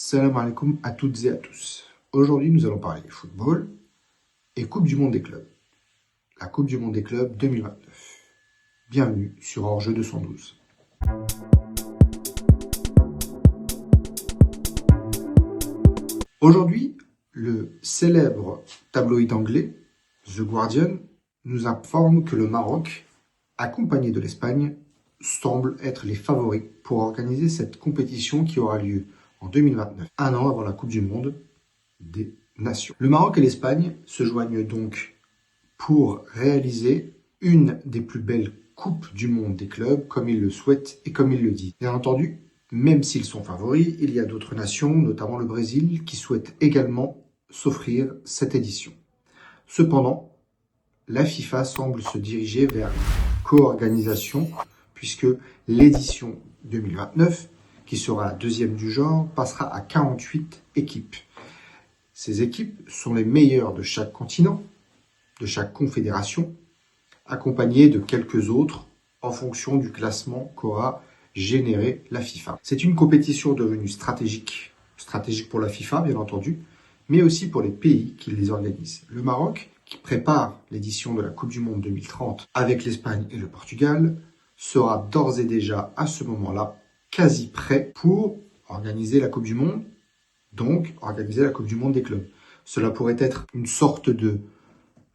Salam alaikum à toutes et à tous. Aujourd'hui, nous allons parler football et Coupe du Monde des clubs. La Coupe du Monde des clubs 2029. Bienvenue sur Hors-jeu 212. Aujourd'hui, le célèbre tabloïd anglais, The Guardian, nous informe que le Maroc, accompagné de l'Espagne, semble être les favoris pour organiser cette compétition qui aura lieu en 2029, un an avant la Coupe du Monde des Nations. Le Maroc et l'Espagne se joignent donc pour réaliser une des plus belles Coupes du Monde des clubs, comme ils le souhaitent et comme ils le disent. Bien entendu, même s'ils sont favoris, il y a d'autres nations, notamment le Brésil, qui souhaitent également s'offrir cette édition. Cependant, la FIFA semble se diriger vers une co-organisation, puisque l'édition 2029, qui sera la deuxième du genre, passera à 48 équipes. Ces équipes sont les meilleures de chaque continent, de chaque confédération, accompagnées de quelques autres en fonction du classement qu'aura généré la FIFA. C'est une compétition devenue stratégique pour la FIFA, bien entendu, mais aussi pour les pays qui les organisent. Le Maroc, qui prépare l'édition de la Coupe du Monde 2030 avec l'Espagne et le Portugal, sera d'ores et déjà à ce moment-là quasi prêt pour organiser la Coupe du Monde, donc organiser la Coupe du Monde des clubs. Cela pourrait être une sorte de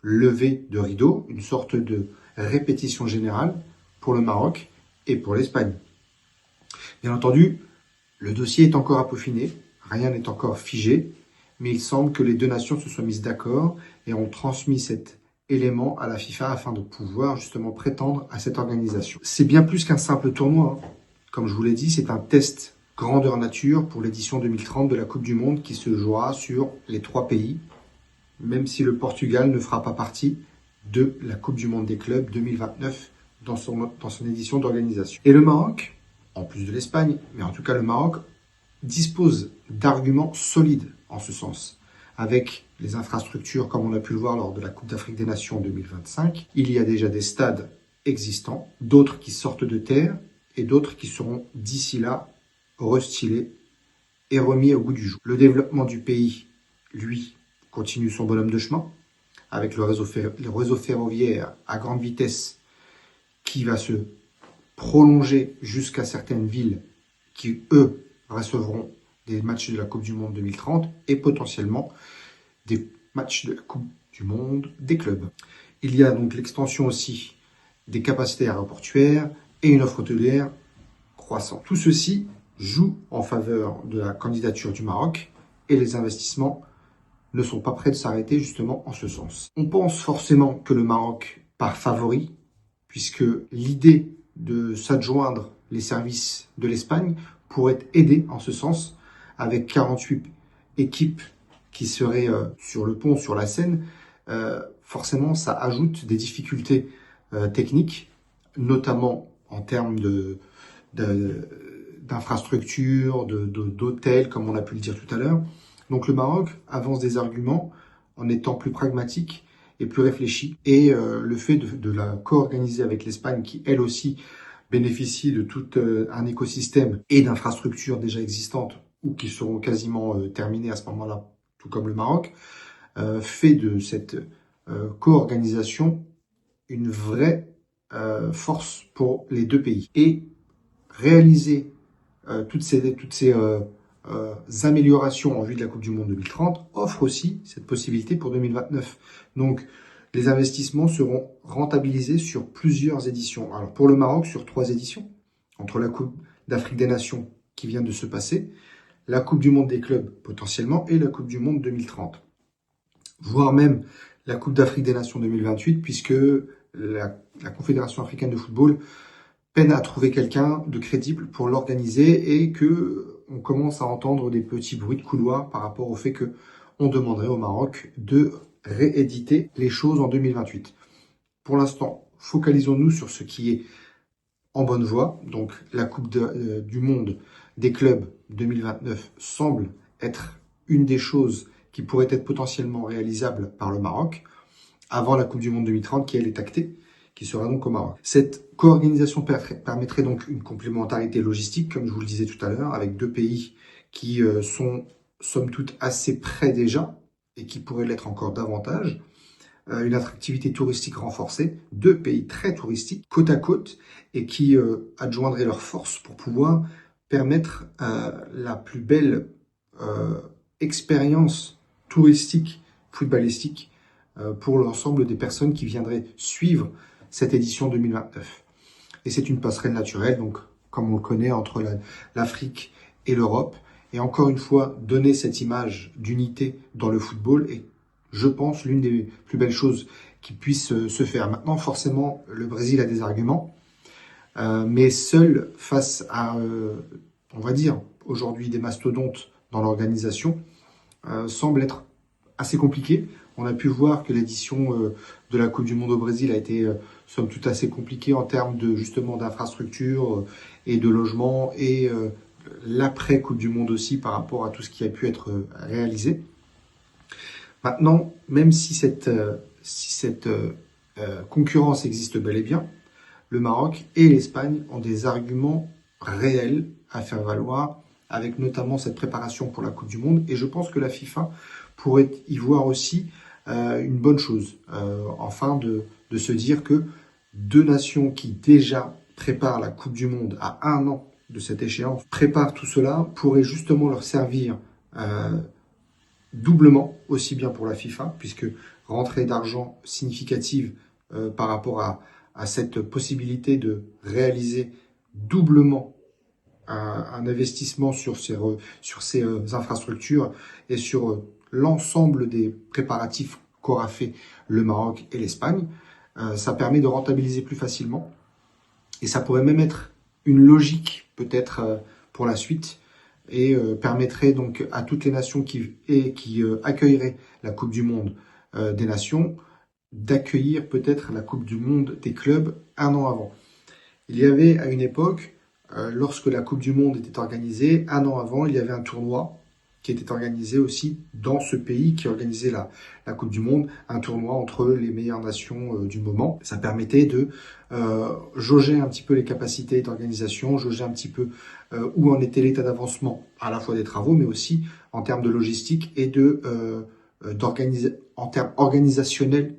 levée de rideau, une sorte de répétition générale pour le Maroc et pour l'Espagne. Bien entendu, le dossier est encore à peaufiner, rien n'est encore figé, mais il semble que les deux nations se soient mises d'accord et ont transmis cet élément à la FIFA afin de pouvoir justement prétendre à cette organisation. C'est bien plus qu'un simple tournoi, hein. Comme je vous l'ai dit, c'est un test grandeur nature pour l'édition 2030 de la Coupe du Monde qui se jouera sur les 3 pays, même si le Portugal ne fera pas partie de la Coupe du Monde des clubs 2029 dans son édition d'organisation. Et le Maroc, en plus de l'Espagne, mais en tout cas le Maroc, dispose d'arguments solides en ce sens. Avec les infrastructures, comme on a pu le voir lors de la Coupe d'Afrique des Nations 2025, il y a déjà des stades existants, d'autres qui sortent de terre et d'autres qui seront d'ici là restylés et remis au goût du jour. Le développement du pays, lui, continue son bonhomme de chemin, avec le réseau ferroviaire à grande vitesse qui va se prolonger jusqu'à certaines villes qui, eux, recevront des matchs de la Coupe du Monde 2030 et potentiellement des matchs de la Coupe du Monde des clubs. Il y a donc l'extension aussi des capacités aéroportuaires et une offre hôtelière croissante. Tout ceci joue en faveur de la candidature du Maroc et les investissements ne sont pas prêts de s'arrêter justement en ce sens. On pense forcément que le Maroc part favori, puisque l'idée de s'adjoindre les services de l'Espagne pourrait aider en ce sens, avec 48 équipes qui seraient sur le pont, sur la Seine. Forcément, ça ajoute des difficultés techniques, notamment en termes d'infrastructures, d'hôtels, comme on a pu le dire tout à l'heure. Donc le Maroc avance des arguments en étant plus pragmatique et plus réfléchi. Et le fait de la co-organiser avec l'Espagne, qui elle aussi bénéficie de tout un écosystème et d'infrastructures déjà existantes ou qui seront quasiment terminées à ce moment-là, tout comme le Maroc, fait de cette co-organisation une vraie force pour les deux pays. Et réaliser toutes ces améliorations en vue de la Coupe du Monde 2030 offre aussi cette possibilité pour 2029. Donc, les investissements seront rentabilisés sur plusieurs éditions. Alors, pour le Maroc, sur 3 éditions, entre la Coupe d'Afrique des Nations qui vient de se passer, la Coupe du Monde des clubs potentiellement et la Coupe du Monde 2030. Voire même la Coupe d'Afrique des Nations 2028, puisque la Confédération africaine de football peine à trouver quelqu'un de crédible pour l'organiser et que on commence à entendre des petits bruits de couloir par rapport au fait que on demanderait au Maroc de rééditer les choses en 2028. Pour l'instant, focalisons-nous sur ce qui est en bonne voie. Donc la Coupe du Monde des clubs 2029 semble être une des choses qui pourrait être potentiellement réalisable par le Maroc avant la Coupe du Monde 2030 qui elle est actée, qui sera donc au Maroc. Cette co-organisation permettrait donc une complémentarité logistique, comme je vous le disais tout à l'heure, avec 2 pays qui sont somme toute assez près déjà et qui pourraient l'être encore davantage. Une attractivité touristique renforcée, 2 pays très touristiques, côte à côte, et qui adjoindraient leurs forces pour pouvoir permettre la plus belle expérience touristique, footballistique, pour l'ensemble des personnes qui viendraient suivre cette édition 2029. Et c'est une passerelle naturelle, donc comme on le connaît, entre l'Afrique et l'Europe. Et encore une fois, donner cette image d'unité dans le football est, je pense, l'une des plus belles choses qui puissent se faire. Maintenant, forcément, le Brésil a des arguments, mais seul face à, on va dire, aujourd'hui des mastodontes dans l'organisation, semble être assez compliqué. On a pu voir que l'édition de la Coupe du Monde au Brésil a été, somme toute, assez compliquée en termes de justement d'infrastructures et de logement et l'après Coupe du Monde aussi par rapport à tout ce qui a pu être réalisé. Maintenant, même si cette concurrence existe bel et bien, le Maroc et l'Espagne ont des arguments réels à faire valoir, avec notamment cette préparation pour la Coupe du Monde. Et je pense que la FIFA pourrait y voir aussi une bonne chose, enfin de se dire que 2 nations qui déjà préparent la Coupe du Monde à 1 an de cette échéance, préparent tout cela, pourrait justement leur servir doublement, aussi bien pour la FIFA, puisque rentrée d'argent significative par rapport à cette possibilité de réaliser doublement un investissement sur ces infrastructures et sur l'ensemble des préparatifs qu'aura fait le Maroc et l'Espagne. Ça permet de rentabiliser plus facilement et ça pourrait même être une logique peut-être pour la suite et permettrait donc à toutes les nations qui accueilleraient la Coupe du Monde des Nations d'accueillir peut-être la Coupe du Monde des clubs 1 an avant. Il y avait à une époque, lorsque la Coupe du Monde était organisée, 1 an avant, il y avait un tournoi qui était organisé aussi dans ce pays qui organisait la Coupe du Monde, un tournoi entre les meilleures nations du moment. Ça permettait de jauger un petit peu les capacités d'organisation, jauger un petit peu où en était l'état d'avancement, à la fois des travaux, mais aussi en termes de logistique et en termes organisationnels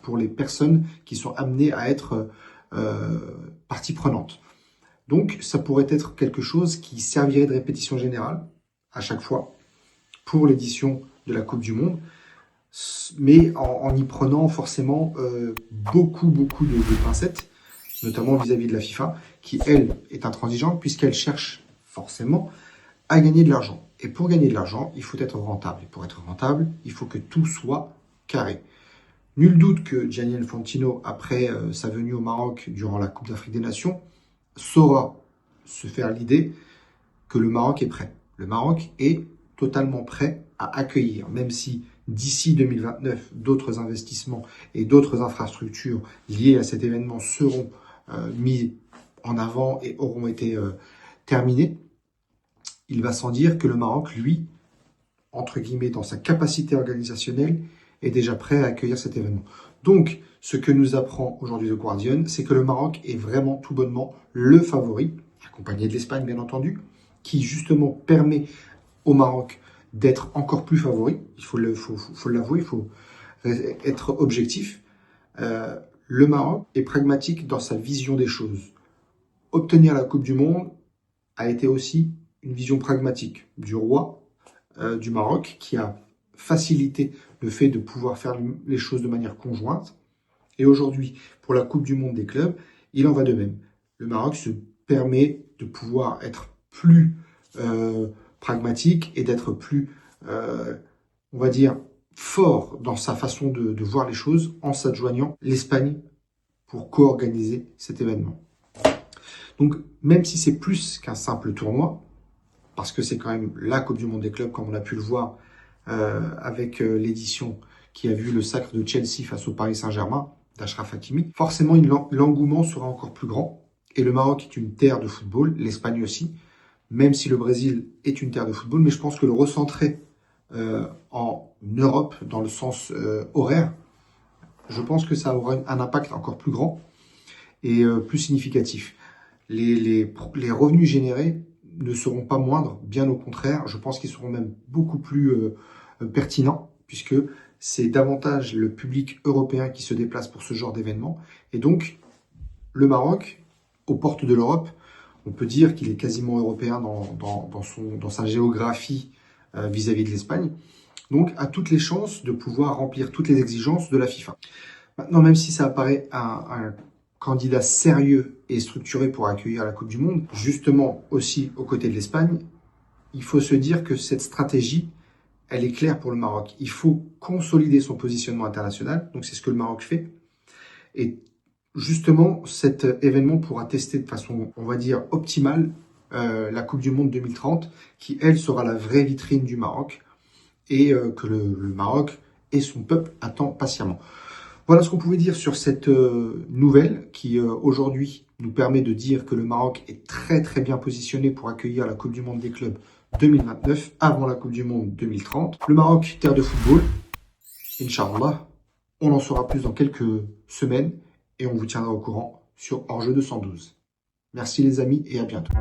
pour les personnes qui sont amenées à être partie prenante. Donc, ça pourrait être quelque chose qui servirait de répétition générale à chaque fois pour l'édition de la Coupe du Monde, mais en y prenant forcément beaucoup de pincettes, notamment vis-à-vis de la FIFA, qui, elle, est intransigeante puisqu'elle cherche forcément à gagner de l'argent. Et pour gagner de l'argent, il faut être rentable. Et pour être rentable, il faut que tout soit carré. Nul doute que Gianni Infantino, après sa venue au Maroc durant la Coupe d'Afrique des Nations, saura se faire l'idée que le Maroc est prêt. Le Maroc est totalement prêt à accueillir, même si d'ici 2029, d'autres investissements et d'autres infrastructures liées à cet événement seront mis en avant et auront été terminés. Il va sans dire que le Maroc, lui, entre guillemets, dans sa capacité organisationnelle, est déjà prêt à accueillir cet événement. Donc, ce que nous apprend aujourd'hui The Guardian, c'est que le Maroc est vraiment tout bonnement le favori, accompagné de l'Espagne bien entendu, qui justement permet au Maroc d'être encore plus favori. Il faut l'avouer, il faut être objectif. Le Maroc est pragmatique dans sa vision des choses. Obtenir la Coupe du Monde a été aussi une vision pragmatique du roi du Maroc qui a facilité le fait de pouvoir faire les choses de manière conjointe. Et aujourd'hui, pour la Coupe du Monde des clubs, il en va de même. Le Maroc se permet de pouvoir être plus pragmatique et d'être plus, on va dire, fort dans sa façon de voir les choses en s'adjoignant l'Espagne pour co-organiser cet événement. Donc, même si c'est plus qu'un simple tournoi, parce que c'est quand même la Coupe du Monde des clubs, comme on a pu le voir avec l'édition qui a vu le sacre de Chelsea face au Paris Saint-Germain, d'Achraf Hakimi, forcément l'engouement sera encore plus grand. Et le Maroc est une terre de football, l'Espagne aussi, même si le Brésil est une terre de football, mais je pense que le recentrer en Europe, dans le sens horaire, je pense que ça aura un impact encore plus grand et plus significatif. Les revenus générés ne seront pas moindres, bien au contraire, je pense qu'ils seront même beaucoup plus pertinents, puisque c'est davantage le public européen qui se déplace pour ce genre d'événement. Et donc, le Maroc, aux portes de l'Europe, on peut dire qu'il est quasiment européen dans sa géographie vis-à-vis de l'Espagne, donc a toutes les chances de pouvoir remplir toutes les exigences de la FIFA. Maintenant, même si ça apparaît un candidat sérieux et structuré pour accueillir la Coupe du Monde, justement aussi aux côtés de l'Espagne, il faut se dire que cette stratégie, elle est claire pour le Maroc. Il faut consolider son positionnement international, donc c'est ce que le Maroc fait. Et justement, cet événement pourra tester de façon, on va dire, optimale la Coupe du Monde 2030, qui, elle, sera la vraie vitrine du Maroc et que le Maroc et son peuple attendent patiemment. Voilà ce qu'on pouvait dire sur cette nouvelle qui, aujourd'hui, nous permet de dire que le Maroc est très très bien positionné pour accueillir la Coupe du Monde des clubs 2029, avant la Coupe du Monde 2030. Le Maroc, terre de football, Inch'Allah, on en saura plus dans quelques semaines et on vous tiendra au courant sur Hors-jeu 212. Merci les amis et à bientôt.